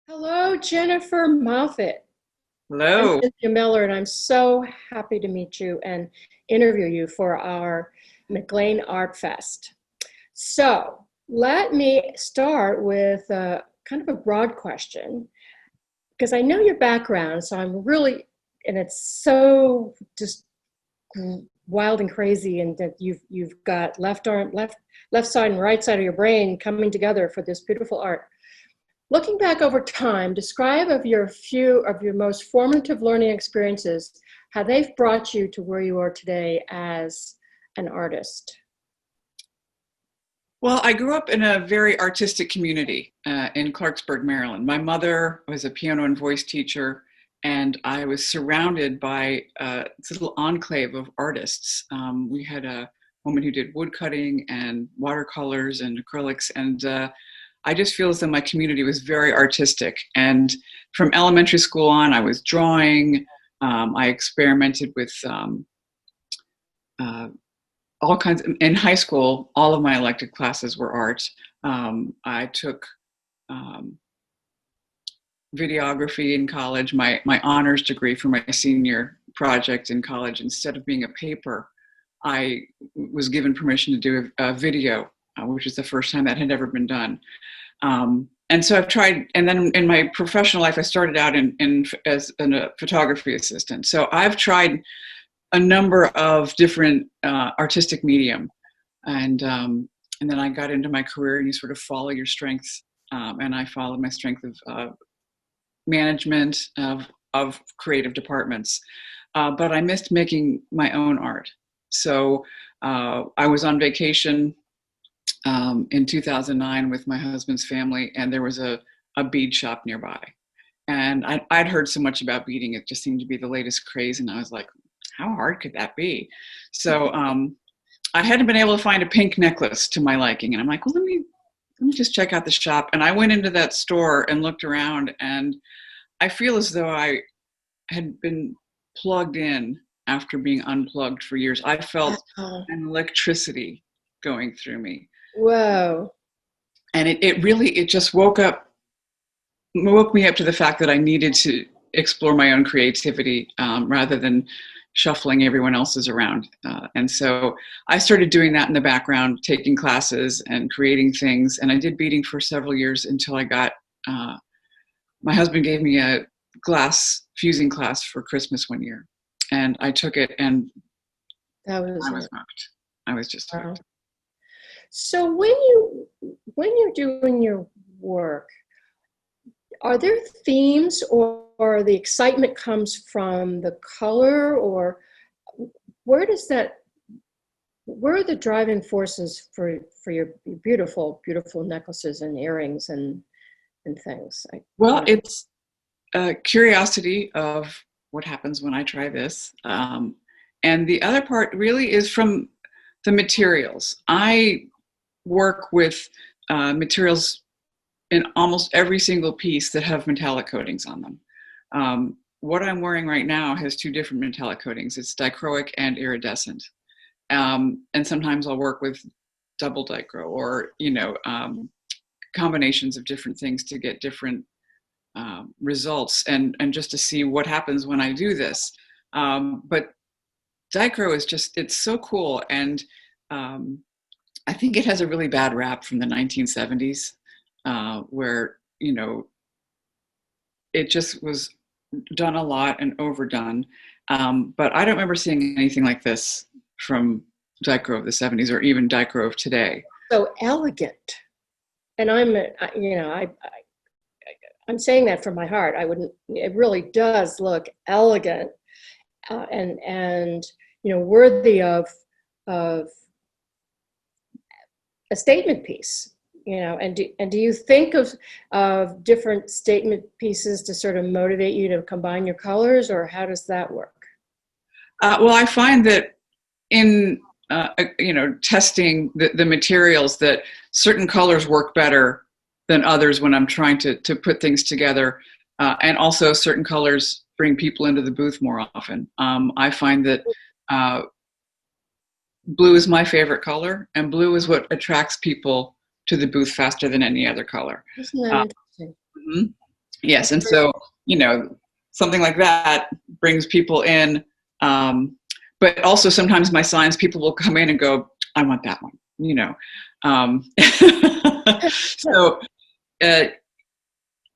Hello, Jennifer Moffitt. I'm Hello. Cynthia Miller, and I'm so happy to meet you and interview you for our McLean Art Fest. So, let me start with kind of a broad question because I know your background, so I'm really, and it's so just wild and crazy, and that you've got left arm, left side, and right side of your brain coming together for this beautiful art. Looking back over time, describe of your few of your most formative learning experiences, how they've brought you to where you are today as an artist. Well, I grew up in a very artistic community in Clarksburg, Maryland. My mother was a piano and voice teacher, and I was surrounded by this little enclave of artists. We had a woman who did woodcutting and watercolors and acrylics, and I just feel as though my community was very artistic. And from elementary school on, I was drawing. I experimented with uh, all kinds in high school. All of my elective classes were art. I took um, videography in college. My honors degree for my senior project in college, instead of being a paper, I was given permission to do a video, which is the first time that had ever been done. And so I've tried, and then in my professional life, I started out as a photography assistant. So I've tried a number of different artistic medium, and then I got into my career, and you sort of follow your strengths, and I followed my strength of management of creative departments, but I missed making my own art. So I was on vacation in 2009 with my husband's family, and there was a bead shop nearby. And I'd heard so much about beading, it just seemed to be the latest craze, and I was like, how hard could that be? So I hadn't been able to find a pink necklace to my liking, and I'm like, well, let me just check out the shop. And I went into that store and looked around, and I feel as though I had been plugged in after being unplugged for years. I felt Oh, an electricity going through me. whoa. And it just woke me up to the fact that I needed to explore my own creativity, rather than shuffling everyone else's around. And so I started doing that in the background, taking classes and creating things. And I did beading for several years until I got, my husband gave me a glass fusing class for Christmas one year. And I took it, and That was I was it. hooked. I was just Wow. hooked. So when you're doing your work, are there themes, or the excitement comes from the color, or where does that where are the driving forces for your beautiful beautiful necklaces and earrings and things? Well, it's a curiosity of what happens when I try this. And the other part really is from the materials. I work with materials in almost every single piece that have metallic coatings on them. What I'm wearing right now has two different metallic coatings. It's dichroic and iridescent. And sometimes I'll work with double dichro, or, combinations of different things to get different results, and just to see what happens when I do this. But Dichro is just, it's so cool. And I think it has a really bad rap from the 1970s, where, it just was done a lot and overdone. But I don't remember seeing anything like this from Dichro of the 70s, or even Dichro of today. So elegant. And I'm saying that from my heart. I wouldn't, it really does look elegant, and worthy of a statement piece. And do you think of different statement pieces to sort of motivate you to combine your colors, or how does that work? Well, I find that in testing the materials, that certain colors work better than others when I'm trying to put things together, and also certain colors bring people into the booth more often. I find that blue is my favorite color, and blue is what attracts people to the booth faster than any other color. Isn't that Uh, interesting? mhm. Yes, and so, you know, something like that brings people in. But also sometimes my signs, people will come in and go, I want that one, you know. Um, so, uh,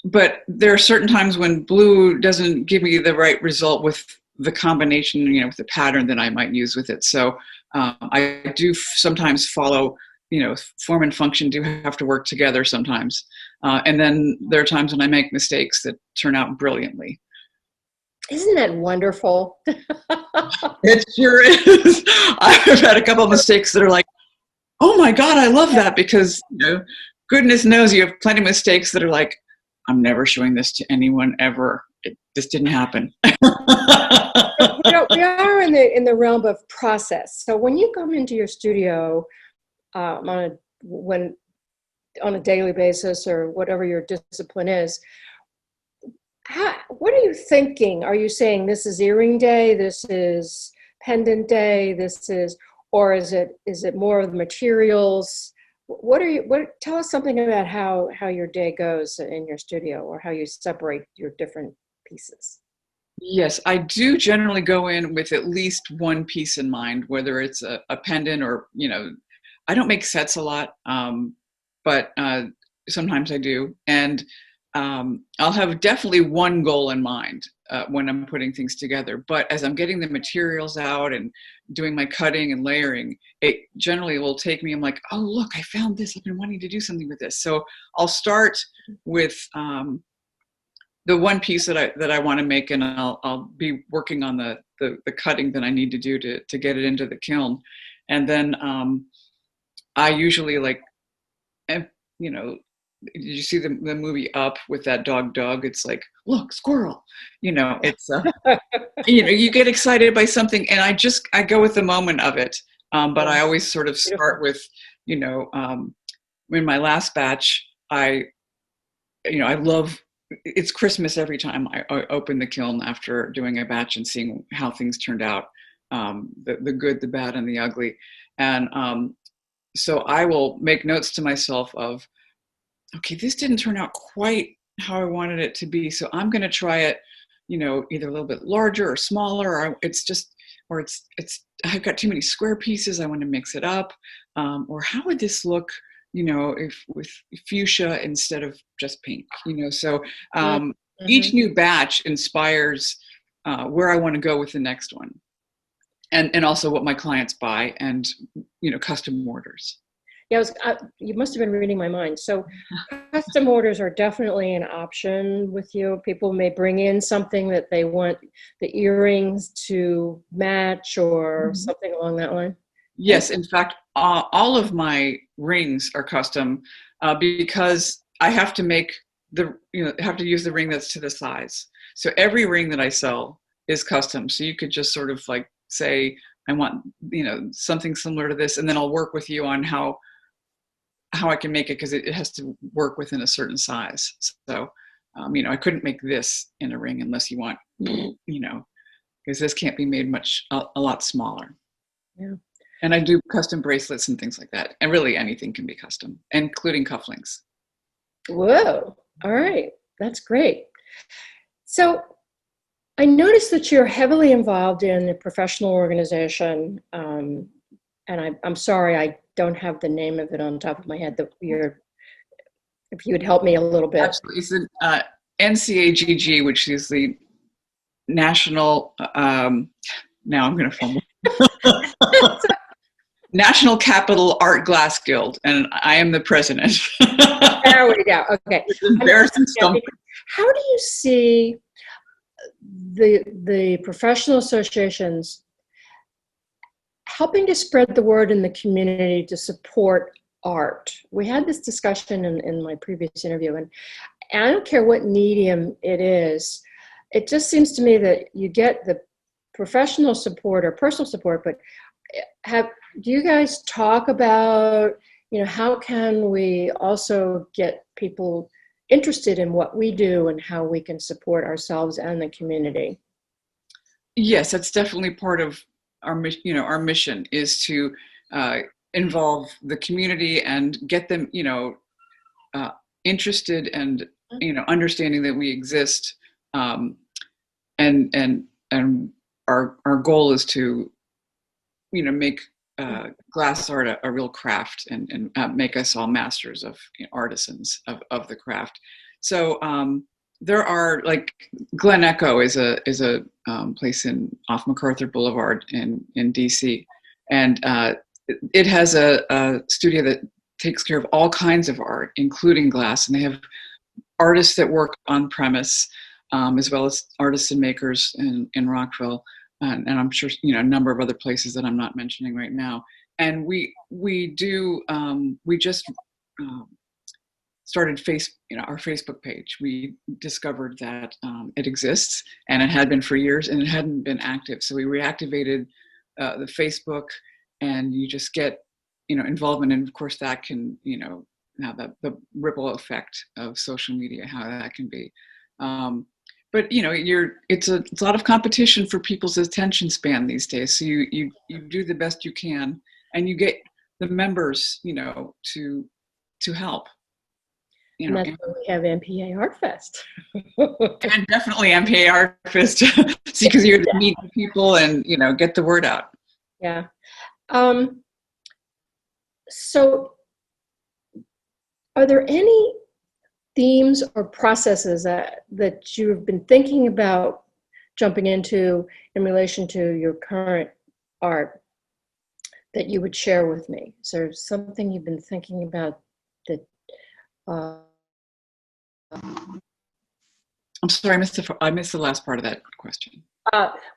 but there are certain times when blue doesn't give me the right result with the combination, you know, with the pattern that I might use with it. So I do sometimes follow, you know, form and function do have to work together sometimes. And then there are times when I make mistakes that turn out brilliantly. Isn't that wonderful? It sure is. I've had a couple of mistakes that are like, oh my God, I love that, because, you know, goodness knows you have plenty of mistakes that are like, I'm never showing this to anyone ever. This didn't happen. You know, we are in the realm of process. So when you come into your studio on a daily basis or whatever your discipline is, what are you thinking? Are you saying this is earring day, this is pendant day, or is it more of the materials? Tell us something about how your day goes in your studio, or how you separate your different pieces. Yes, I do generally go in with at least one piece in mind, whether it's a pendant or, you know, I don't make sets a lot, but sometimes I do. And I'll have definitely one goal in mind when I'm putting things together. But as I'm getting the materials out and doing my cutting and layering, it generally will take me, I'm like, oh, look, I found this. I've been wanting to do something with this. So I'll start with the one piece that I want to make, and I'll be working on the cutting that I need to do to get it into the kiln. And then I usually, like, you know, did you see the movie Up with that dog Doug? It's like, look, squirrel. You know, it's you know, you get excited by something, and I go with the moment of it. But I always sort of start with, you know, in my last batch, I love, it's Christmas every time I open the kiln after doing a batch and seeing how things turned out, the good, the bad, and the ugly. And so I will make notes to myself of, okay, this didn't turn out quite how I wanted it to be, so I'm going to try it, you know, either a little bit larger or smaller, or it's I've got too many square pieces, I want to mix it up, or how would this look, you know, if with fuchsia instead of just pink, you know. So each new batch inspires where I want to go with the next one, and also what my clients buy, and, you know, custom orders. Yeah, you must have been reading my mind. So custom orders are definitely an option with you. People may bring in something that they want the earrings to match, or something along that line. Yes, in fact, all of my rings are custom because I have to make have to use the ring that's to the size. So every ring that I sell is custom. So you could just sort of like say, I want, you know, something similar to this, and then I'll work with you on how I can make it, because it has to work within a certain size. So, you know, I couldn't make this in a ring unless you want, you know, because this can't be made a lot smaller. Yeah. And I do custom bracelets and things like that. And really anything can be custom, including cufflinks. Whoa. All right. That's great. So I noticed that you're heavily involved in a professional organization. And I'm sorry, I don't have the name of it on top of my head. If you would help me a little bit. Absolutely. It's the NCAGG, which is the National, now I'm going to fumble. National Capital Art Glass Guild, and I am the president. There we go. Okay. Embarrassing stuff. How do you see the professional associations helping to spread the word in the community to support art? We had this discussion in my previous interview, and I don't care what medium it is. It just seems to me that you get the professional support or personal support, but do you guys talk about, you know, how can we also get people interested in what we do and how we can support ourselves and the community? Yes, that's definitely part of our mission is to involve the community and get them, you know, interested and understanding that we exist, and our goal is to make glass art a real craft, and make us all masters of artisans of the craft. So there are, like, Glen Echo is a place off MacArthur Boulevard in DC, and it has a studio that takes care of all kinds of art, including glass, and they have artists that work on premise, as well as artists and makers in Rockville, and I'm sure a number of other places that I'm not mentioning right now. And we just started our Facebook page. We discovered that it exists, and it had been for years, and it hadn't been active. So we reactivated the Facebook, and you just get involvement, and of course that can now the ripple effect of social media, how that can be. But it's a lot of competition for people's attention span these days. So you do the best you can, and you get the members to help. And that's why we have MPA Artfest. And definitely MPA Artfest, because you're to meet people and get the word out. Yeah. So are there any themes or processes that you've been thinking about jumping into in relation to your current art that you would share with me? Is there something you've been thinking about that I'm sorry, I missed the last part of that question.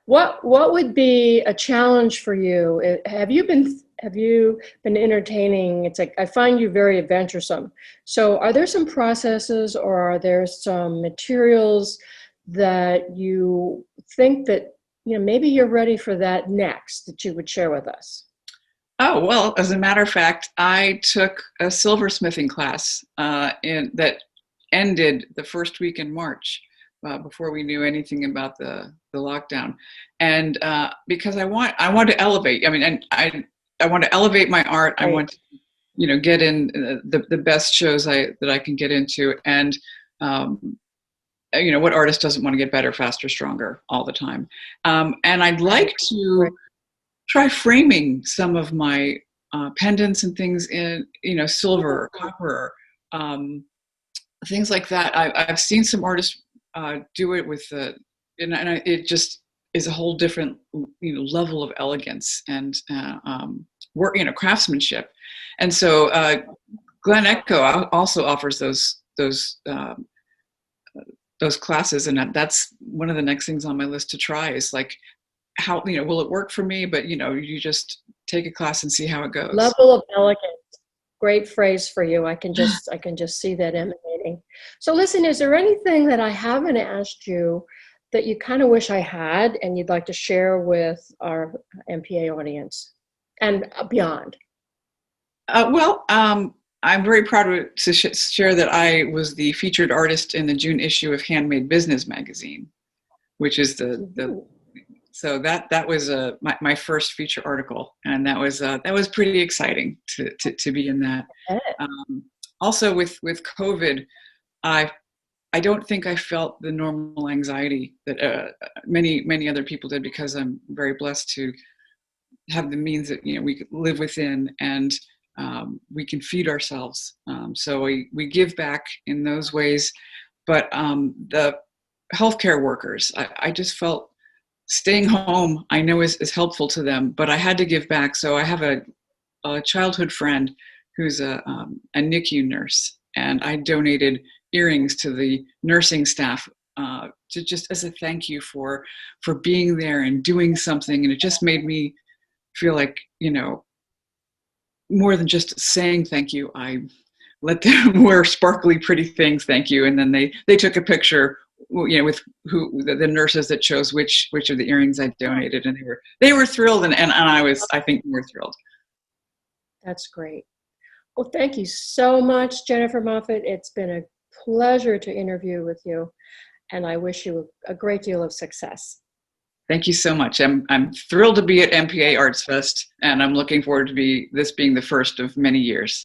What would be a challenge for you? Have you been entertaining? It's like, I find you very adventuresome. So are there some processes, or are there some materials that you think that maybe you're ready for that next, that you would share with us? Oh, well, as a matter of fact, I took a silversmithing class that ended the first week in March, before we knew anything about the lockdown. And because I want to elevate, I want to elevate my art. Right. I want to, get in the best shows that I can get into. And, what artist doesn't want to get better, faster, stronger all the time? And I'd like to try framing some of my pendants and things in, silver, copper, things like that. I've seen some artists do it with it just is a whole different level of elegance and work, craftsmanship. And so Glen Echo also offers those classes, and that's one of the next things on my list to try, is like, how will it work for me? But you just take a class and see how it goes. Level of elegance. Great phrase for you. I can just see that emanating. So listen, is there anything that I haven't asked you that you kind of wish I had and you'd like to share with our MPA audience and beyond? I'm very proud to share that I was the featured artist in the June issue of Handmade Business magazine, which is so that was my first feature article, and that was pretty exciting to be in that. Also with COVID, I don't think I felt the normal anxiety that many other people did, because I'm very blessed to have the means that we could live within, and we can feed ourselves. So we give back in those ways. But the healthcare workers, I just felt staying home, I know is helpful to them, but I had to give back. So I have a childhood friend who's a NICU nurse, and I donated earrings to the nursing staff to just as a thank you for being there and doing something. And it just made me feel like, more than just saying thank you, I let them wear sparkly, pretty things, thank you. And then they took a picture, with the nurses that chose which of the earrings I donated, and they were thrilled, and I think we were thrilled. That's great. Well, thank you so much, Jennifer Moffitt. It's been a pleasure to interview with you, and I wish you a great deal of success. Thank you so much. I'm thrilled to be at MPA Artsfest, and I'm looking forward to this being the first of many years.